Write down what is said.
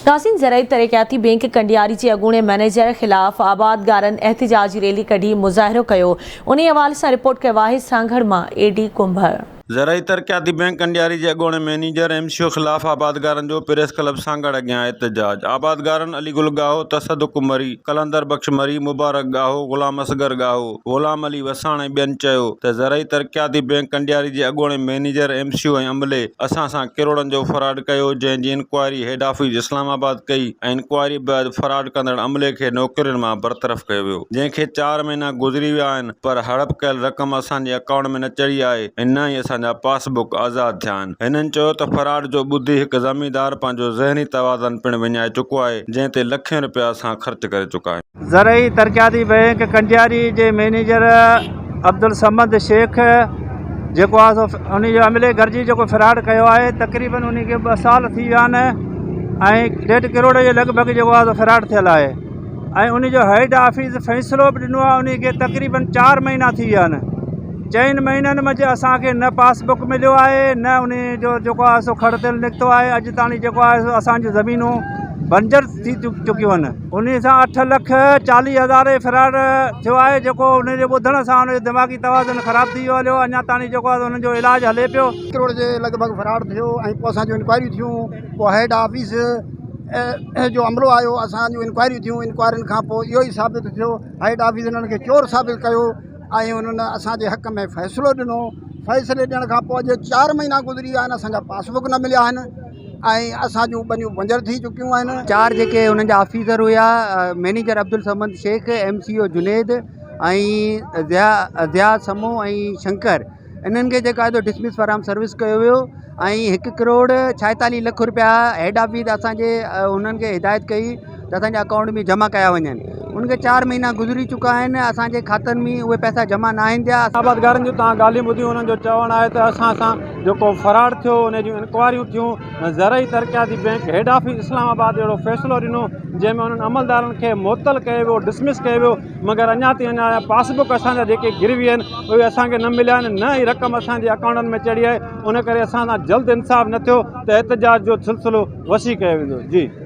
नाज़रीन, ज़राई तरक़ियाती बैंक कंडियारी के अॻूणे मैनेजर ख़िलाफ़ आबादगारनि एहतिजाजी रैली कढी मुज़ाहिरो कयो। उन हवाले से रिपोर्ट कयो आहे सांगड़ मां एडी कुंभर। ज़राई तरक़ियाती बैंक कंडियारी के अॻूणे मैनेजर MCO ख़िलाफ़ आबादगारनि जो प्रेस क्लब सांगड़ अॻियां एहतिजाज। आबादगारनि अलीगुल गाहो, तसदुक़ मरी, कलंदर बख्श मरी, मुबारक गाहो, ग़ुलाम असगर गाहो, ग़ुलाम अली वसाण ऐं ॿियनि चयो त ज़राई तरक़ियाती बैंक कंडियारी के अॻूणे मैनेजर MCO ऐं अमले असां सां किरोड़नि जो फ्रॉड कयो, जंहिंजी इंक्वायरी हेड ऑफिस इस्लामाबाद कई ऐं इंक्वायरी बैदि फ्रॉड कंदड़ अमले खे नौकरियुनि मां बरतरफ़ कयो वियो, जंहिंखे 4 महीना गुज़री विया आहिनि पर हड़प कयल रक़म असांजे अकाउंट में न चढ़ी आहे ऐं न ई असांजा पासबुक आज़ाद थिया आहिनि। हिननि चयो त फ्रॉड जो ॿुधी हिकु ज़मींदार पंहिंजो ज़हनी तवाज़न पिणु विञाए चुको आहे, जंहिं ते लखें रुपया असां ख़र्च करे चुका आहियूं। ज़राई तरक़ियाती बैंक कंडियारी जे मैनेजर अब्दुल समद शेख जेको आहे सो उन जो अमले गरजी जेको फ्रॉड कयो आहे, तक़रीबन उन खे 2 साल थी विया आहिनि ऐं 1.5 करोड़ जे लॻभॻि जेको आहे सो फ्रॉड थियल आहे ऐं उन जो हेड ऑफिस फ़ैसिलो बि ॾिनो आहे। उन खे तक़रीबन 4 महीना थी विया आहिनि। 4 महीननि में असांखे न पासबुक मिलियो आहे, न उन जो जेको आहे सो खड़ियल निकितो आहे। अॼु ताईं जेको आहे सो असांजूं ज़मीनूं बंजर थी चुकियूं आहिनि। उन सां 8,40,000 फ्रॉड थियो आहे, जेको उन जे ॿुधण सां उन जो दिमाग़ी तवाज़न ख़राब थी वियो हलियो। अञा ताईं जेको आहे उन्हनि जो इलाजु हले पियो। करोड़ जे लॻभॻि फ्रॉड थियो ऐं पोइ असांजूं इंक्वायरियूं थियूं, पोइ हेड ऑफिस जो अमलो आयो, असांजूं इंक्वायरियूं थियूं। इंक्वायरियुनि खां पोइ इहो ई साबित थियो, हेड ऑफिस उन्हनि खे चोर साबित कयो ऐं उन्हनि असांजे हक़ में फ़ैसिलो ॾिनो। फ़ैसिले ॾियण खां पोइ अॼु 4 महीना गुज़री विया आहिनि, असांजा पासबुक न मिलिया आहिनि ऐं असांजूं ॿनियूं बंजर थी चुकियूं आहिनि। 4 जेके हुननि जा ऑफिसर हुया, मैनेजर अब्दुल समद शेख, MCO जुनेद ऐं ज़िया समो ऐं शंकर, इन्हनि खे जेका आहे डिसमिस फराम सर्विस कयो वियो ऐं 1 करोड़ 46 लख रुपया हेड ऑफिस असांजे उन्हनि खे हिदायत कई त असांजे अकाउंट में जमा कया वञनि। उनखे 4 महीना गुज़री चुका आहिनि, असांजे खातनि में उहे पैसा जमा न आहिनि थिया। आबादगारनि जूं तव्हां ॻाल्हियूं ॿुधियूं। उन्हनि जो चवणु आहे त असां सां जेको फ्रॉड थियो उन जूं इंक्वायरियूं थियूं। ज़राई तरक़ियाती बैंक हेड ऑफिस इस्लामाबाद अहिड़ो फ़ैसिलो ॾिनो जंहिंमें उन्हनि अमलदारनि खे मुअतल कयो वियो, डिसमिस कयो वियो, मगर अञा पासबुक असांजा जेके गिरवी आहिनि उहे असांखे न मिलिया आहिनि, न ई रक़म असांजे अकाउंटनि में चढ़ी आहे। उन करे असां सां जल्द इंसाफ़ न थियो त एहतिजाज जो सिलसिलो वसी कयो वेंदो। जी।